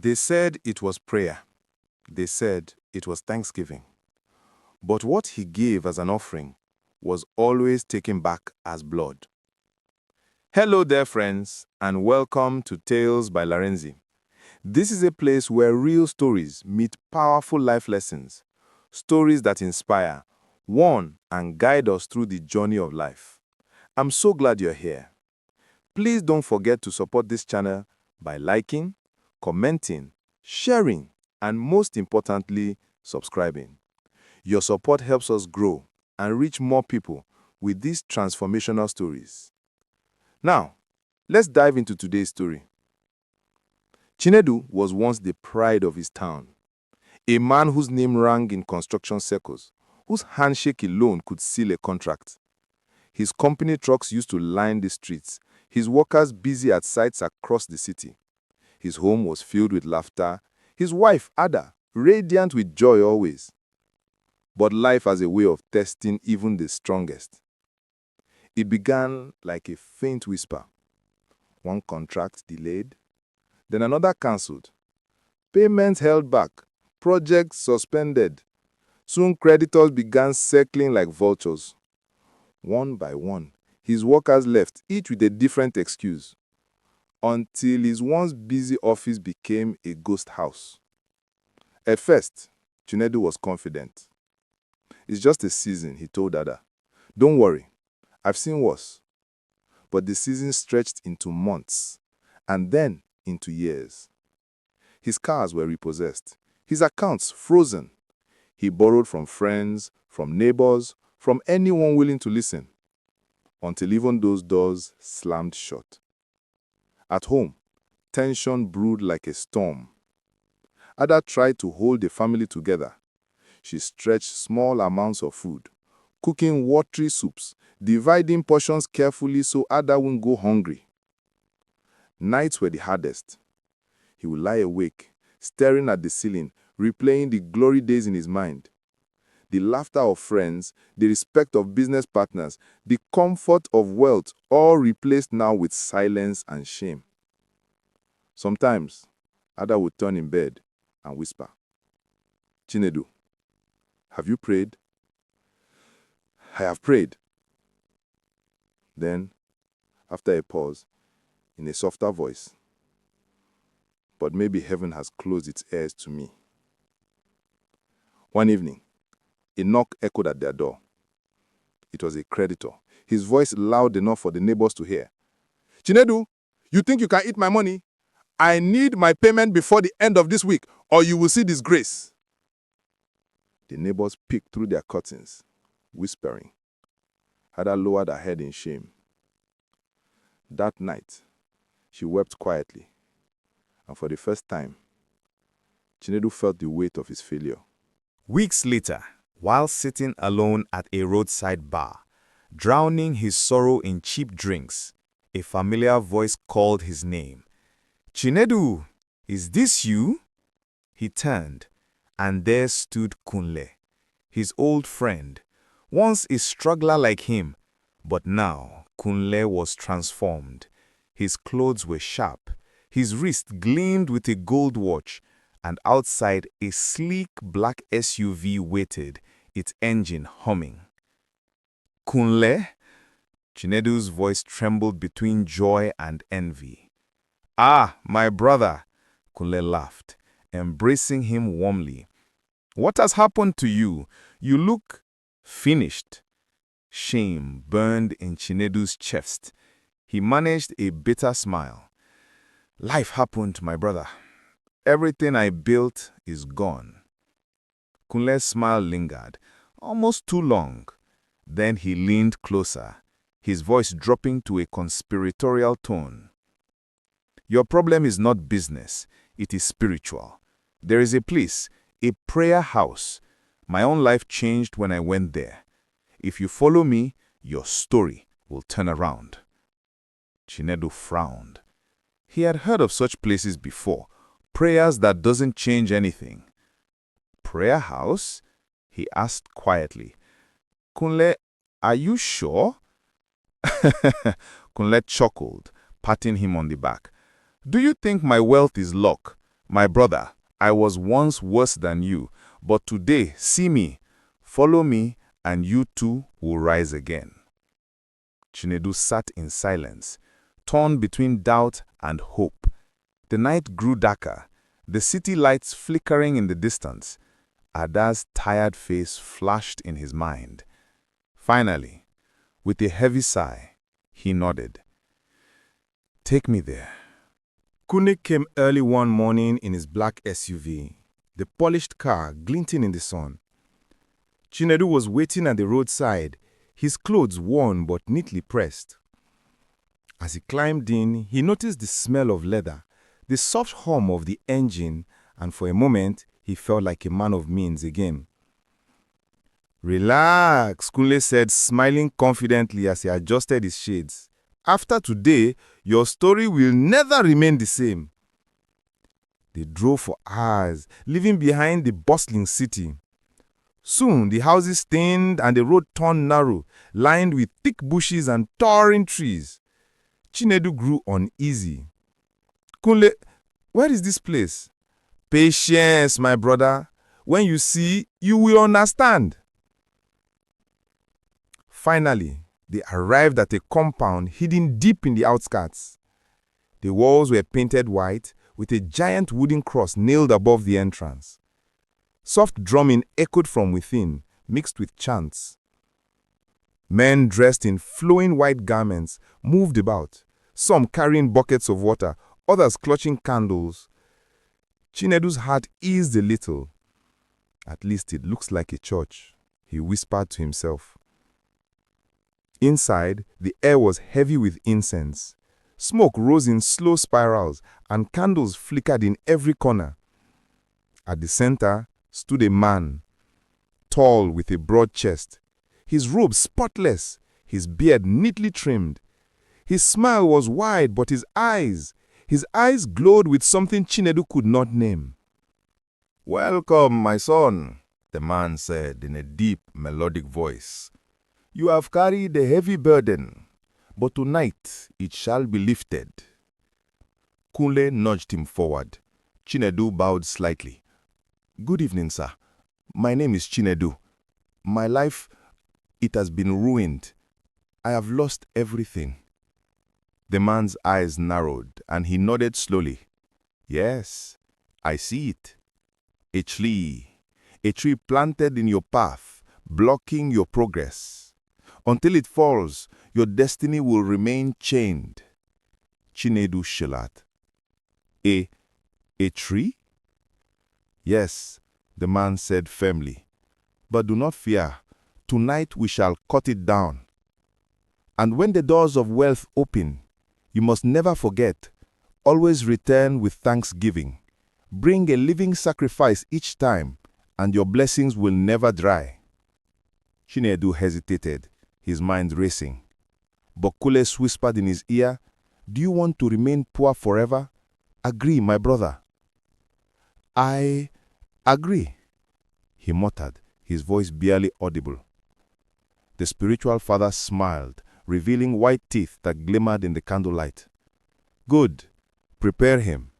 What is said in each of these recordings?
They said it was prayer. They said it was thanksgiving. But what he gave as an offering was always taken back as blood. Hello there, friends, and welcome to Tales by Larinzy. This is a place where real stories meet powerful life lessons, stories that inspire, warn, and guide us through the journey of life. I'm so glad you're here. Please don't forget to support this channel by liking, commenting, sharing, and most importantly, subscribing. Your support helps us grow and reach more people with these transformational stories. Now, let's dive into today's story. Chinedu was once the pride of his town, a man whose name rang in construction circles, whose handshake alone could seal a contract. His company trucks used to line the streets, his workers busy at sites across the city. His home was filled with laughter, his wife, Ada, radiant with joy always. But life has a way of testing even the strongest. It began like a faint whisper. One contract delayed, then another cancelled. Payments held back, projects suspended. Soon creditors began circling like vultures. One by one, his workers left, each with a different excuse, until his once busy office became a ghost house. At first, Chinedu was confident. It's just a season, he told Ada. Don't worry, I've seen worse. But the season stretched into months, and then into years. His cars were repossessed, his accounts frozen. He borrowed from friends, from neighbors, from anyone willing to listen, until even those doors slammed shut. At home, tension brewed like a storm. Ada tried to hold the family together. She stretched small amounts of food, cooking watery soups, dividing portions carefully so Ada wouldn't go hungry. Nights were the hardest. He would lie awake, staring at the ceiling, replaying the glory days in his mind. The laughter of friends, the respect of business partners, the comfort of wealth, all replaced now with silence and shame. Sometimes, Ada would turn in bed and whisper, Chinedu, have you prayed? I have prayed. Then, after a pause, in a softer voice, but maybe heaven has closed its ears to me. One evening, a knock echoed at their door. It was a creditor, his voice loud enough for the neighbors to hear. Chinedu, you think you can eat my money? I need my payment before the end of this week, or you will see disgrace. The neighbors peeked through their curtains, whispering. Ada lowered her head in shame. That night, she wept quietly, and for the first time, Chinedu felt the weight of his failure. Weeks later, while sitting alone at a roadside bar, drowning his sorrow in cheap drinks, a familiar voice called his name. Chinedu, is this you? He turned, and there stood Kunle, his old friend, once a struggler like him, but now Kunle was transformed. His clothes were sharp, his wrist gleamed with a gold watch, and outside a sleek black SUV waited, its engine humming. Kunle? Chinedu's voice trembled between joy and envy. Ah, my brother, Kunle laughed, embracing him warmly. What has happened to you? You look finished. Shame burned in Chinedu's chest. He managed a bitter smile. Life happened, my brother. Everything I built is gone. Kunle's smile lingered, almost too long. Then he leaned closer, his voice dropping to a conspiratorial tone. Your problem is not business, it is spiritual. There is a place, a prayer house. My own life changed when I went there. If you follow me, your story will turn around. Chinedu frowned. He had heard of such places before, prayers that doesn't change anything. Prayer house? He asked quietly. Kunle, are you sure? Kunle chuckled, patting him on the back. Do you think my wealth is luck? My brother, I was once worse than you, but today, see me, follow me, and you too will rise again. Chinedu sat in silence, torn between doubt and hope. The night grew darker, the city lights flickering in the distance. Ada's tired face flashed in his mind. Finally, with a heavy sigh, he nodded. Take me there. Kune came early one morning in his black SUV, the polished car glinting in the sun. Chinedu was waiting at the roadside, his clothes worn but neatly pressed. As he climbed in, he noticed the smell of leather, the soft hum of the engine, and for a moment, he felt like a man of means again. Relax, Kunle said, smiling confidently as he adjusted his shades. After today, your story will never remain the same. They drove for hours, leaving behind the bustling city. Soon, the houses thinned and the road turned narrow, lined with thick bushes and towering trees. Chinedu grew uneasy. Kunle, where is this place? Patience, my brother. When you see, you will understand. Finally, they arrived at a compound hidden deep in the outskirts. The walls were painted white, with a giant wooden cross nailed above the entrance. Soft drumming echoed from within, mixed with chants. Men dressed in flowing white garments moved about, some carrying buckets of water, others clutching candles. Chinedu's heart eased a little. At least it looks like a church, he whispered to himself. Inside, the air was heavy with incense. Smoke rose in slow spirals, and candles flickered in every corner. At the center stood a man, tall with a broad chest, his robe spotless, his beard neatly trimmed. His smile was wide, but his eyes glowed with something Chinedu could not name. Welcome, my son, the man said in a deep, melodic voice. You have carried a heavy burden, but tonight it shall be lifted. Kunle nudged him forward. Chinedu bowed slightly. Good evening, sir. My name is Chinedu. My life, it has been ruined. I have lost everything. The man's eyes narrowed, and he nodded slowly. Yes, I see it. A tree planted in your path, blocking your progress. Until it falls, your destiny will remain chained. Chinedu shivered. A tree? Yes, the man said firmly. But do not fear. Tonight we shall cut it down. And when the doors of wealth open, you must never forget, always return with thanksgiving. Bring a living sacrifice each time, and your blessings will never dry. Chinedu hesitated, his mind racing. But Kules whispered in his ear, Do you want to remain poor forever? Agree, my brother. I agree, he muttered, his voice barely audible. The spiritual father smiled, revealing white teeth that glimmered in the candlelight. Good, prepare him.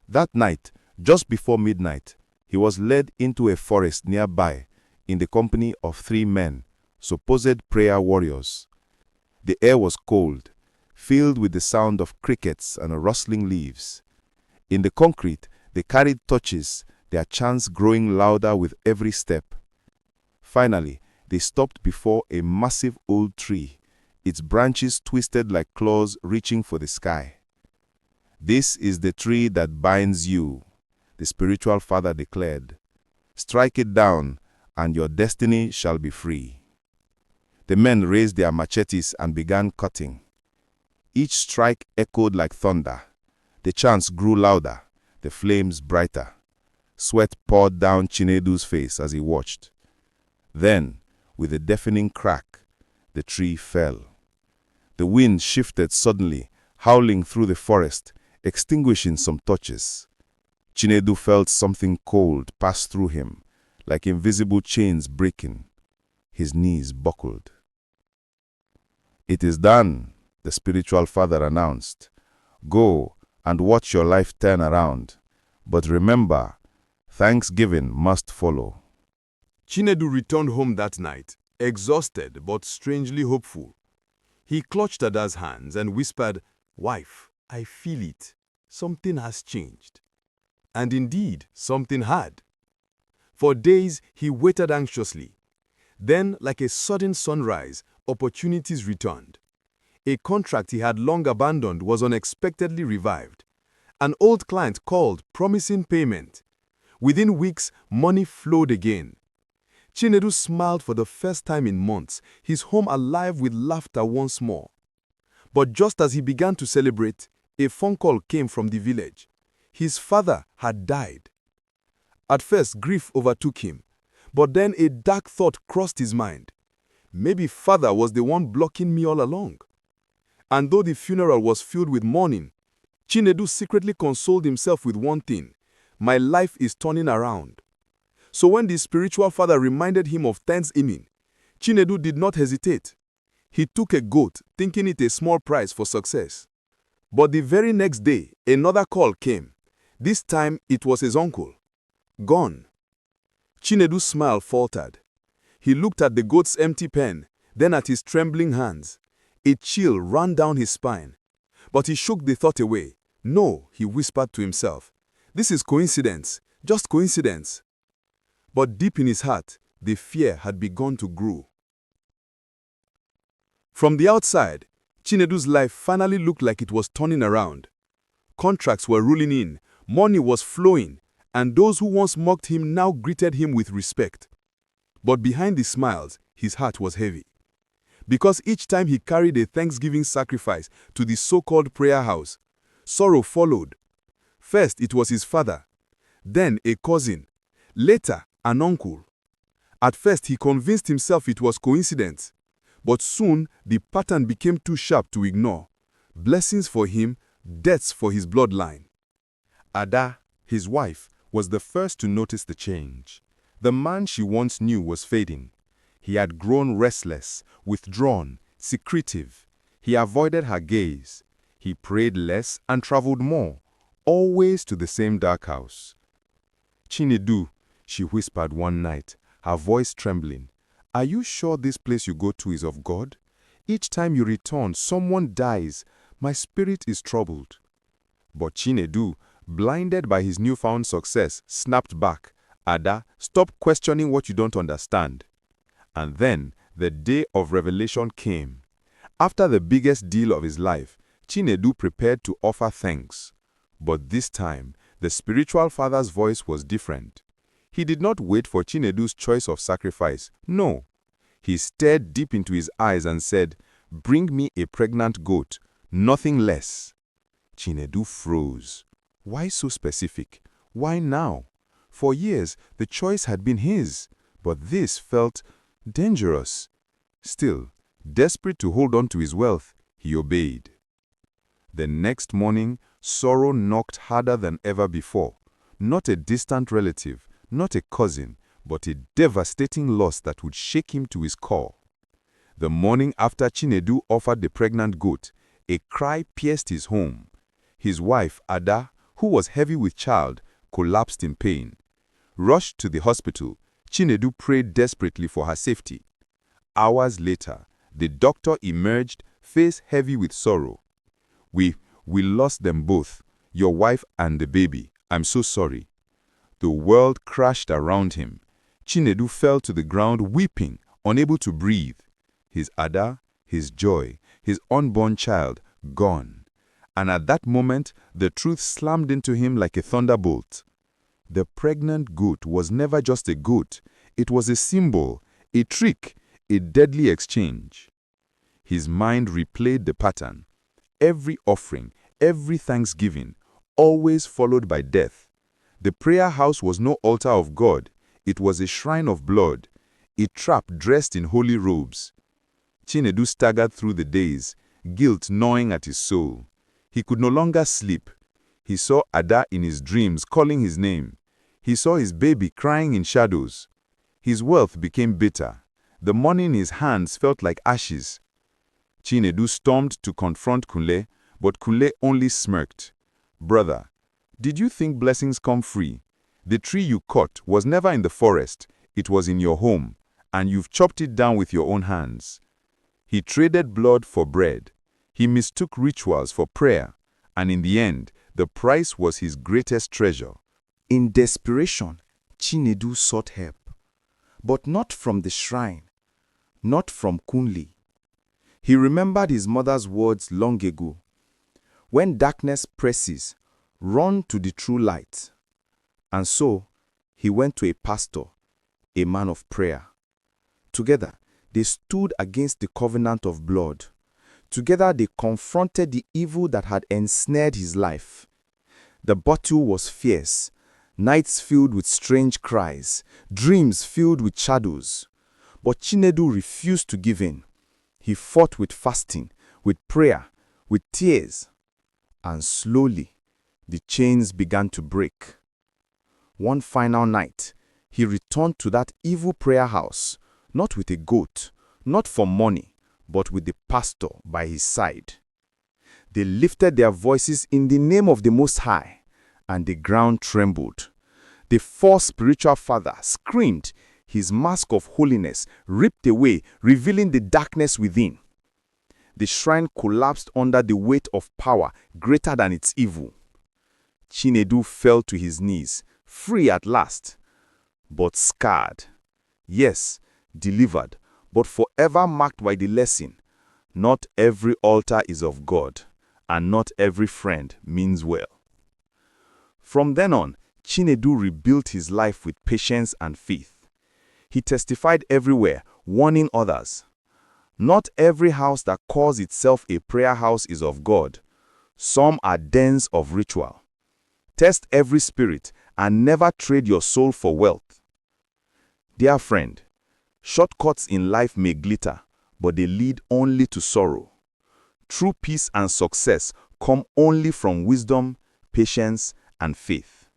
That night, just before midnight, he was led into a forest nearby in the company of 3 men, supposed prayer warriors. The air was cold, filled with the sound of crickets and rustling leaves. In the concrete, they carried torches, their chants growing louder with every step. Finally, they stopped before a massive old tree, its branches twisted like claws reaching for the sky. This is the tree that binds you, the spiritual father declared. Strike it down, and your destiny shall be free. The men raised their machetes and began cutting. Each strike echoed like thunder. The chants grew louder, the flames brighter. Sweat poured down Chinedu's face as he watched. Then, with a deafening crack, the tree fell. The wind shifted suddenly, howling through the forest, extinguishing some torches. Chinedu felt something cold pass through him, like invisible chains breaking. His knees buckled. It is done, the spiritual father announced. Go and watch your life turn around. But remember, Thanksgiving must follow. Chinedu returned home that night, exhausted but strangely hopeful. He clutched Ada's hands and whispered, "Wife, I feel it. Something has changed." And indeed, something had. For days, he waited anxiously. Then, like a sudden sunrise, opportunities returned. A contract he had long abandoned was unexpectedly revived. An old client called, promising payment. Within weeks, money flowed again. Chinedu smiled for the first time in months, his home alive with laughter once more. But just as he began to celebrate, a phone call came from the village. His father had died. At first, grief overtook him, but then a dark thought crossed his mind. Maybe father was the one blocking me all along. And though the funeral was filled with mourning, Chinedu secretly consoled himself with one thing: my life is turning around. So when the spiritual father reminded him of Thanksgiving, Chinedu did not hesitate. He took a goat, thinking it a small price for success. But the very next day, another call came. This time, it was his uncle. Gone. Chinedu's smile faltered. He looked at the goat's empty pen, then at his trembling hands. A chill ran down his spine. But he shook the thought away. No, he whispered to himself. This is coincidence, just coincidence. But deep in his heart, the fear had begun to grow. From the outside, Chinedu's life finally looked like it was turning around. Contracts were rolling in, money was flowing, and those who once mocked him now greeted him with respect. But behind the smiles, his heart was heavy. Because each time he carried a Thanksgiving sacrifice to the so-called prayer house, sorrow followed. First, it was his father, then a cousin, later, an uncle. At first, he convinced himself it was coincidence, but soon the pattern became too sharp to ignore. Blessings for him, deaths for his bloodline. Ada, his wife, was the first to notice the change. The man she once knew was fading. He had grown restless, withdrawn, secretive. He avoided her gaze. He prayed less and traveled more, always to the same dark house. "Chinedu," she whispered one night, her voice trembling, "are you sure this place you go to is of God? Each time you return, someone dies. My spirit is troubled." But Chinedu, blinded by his newfound success, snapped back, "Ada, stop questioning what you don't understand." And then the day of revelation came. After the biggest deal of his life, Chinedu prepared to offer thanks. But this time, the spiritual father's voice was different. He did not wait for Chinedu's choice of sacrifice. No. He stared deep into his eyes and said, "Bring me a pregnant goat, nothing less." Chinedu froze. Why so specific? Why now? For years, the choice had been his, but this felt dangerous. Still, desperate to hold on to his wealth, he obeyed. The next morning, sorrow knocked harder than ever before. Not a distant relative, not a cousin, but a devastating loss that would shake him to his core. The morning after Chinedu offered the pregnant goat, a cry pierced his home. His wife, Ada, who was heavy with child, collapsed in pain. Rushed to the hospital, Chinedu prayed desperately for her safety. Hours later, the doctor emerged, face heavy with sorrow. We lost them both, your wife and the baby. I'm so sorry." The world crashed around him. Chinedu fell to the ground weeping, unable to breathe. His Ada, his joy, his unborn child, gone. And at that moment, the truth slammed into him like a thunderbolt. The pregnant goat was never just a goat. It was a symbol, a trick, a deadly exchange. His mind replayed the pattern. Every offering, every thanksgiving, always followed by death. The prayer house was no altar of God. It was a shrine of blood, a trap dressed in holy robes. Chinedu staggered through the days, guilt gnawing at his soul. He could no longer sleep. He saw Ada in his dreams calling his name. He saw his baby crying in shadows. His wealth became bitter. The money in his hands felt like ashes. Chinedu stormed to confront Kunle, but Kunle only smirked. "Brother, Did you think blessings come free? The tree you cut was never in the forest, it was in your home, and you've chopped it down with your own hands. He traded blood for bread. He mistook rituals for prayer, and in the end, the price was his greatest treasure. In desperation, Chinedu sought help, but not from the shrine, not from Kunli. He remembered his mother's words long ago. When darkness presses, run to the true light. And so, he went to a pastor, a man of prayer. Together, they stood against the covenant of blood. Together, they confronted the evil that had ensnared his life. The battle was fierce, nights filled with strange cries, dreams filled with shadows. But Chinedu refused to give in. He fought with fasting, with prayer, with tears. And slowly, the chains began to break. One final night, he returned to that evil prayer house, not with a goat, not for money, but with the pastor by his side. They lifted their voices in the name of the Most High, and the ground trembled. The false spiritual father screamed, his mask of holiness ripped away, revealing the darkness within. The shrine collapsed under the weight of power greater than its evil. Chinedu fell to his knees, free at last, but scarred. Yes, delivered, but forever marked by the lesson: not every altar is of God, and not every friend means well. From then on, Chinedu rebuilt his life with patience and faith. He testified everywhere, warning others. Not every house that calls itself a prayer house is of God. Some are dens of ritual. Test every spirit and never trade your soul for wealth. Dear friend, shortcuts in life may glitter, but they lead only to sorrow. True peace and success come only from wisdom, patience, and faith.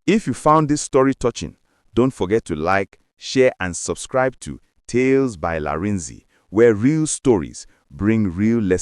If you found this story touching, don't forget to like, share, and subscribe to Tales by Larinzy, where real stories bring real lessons.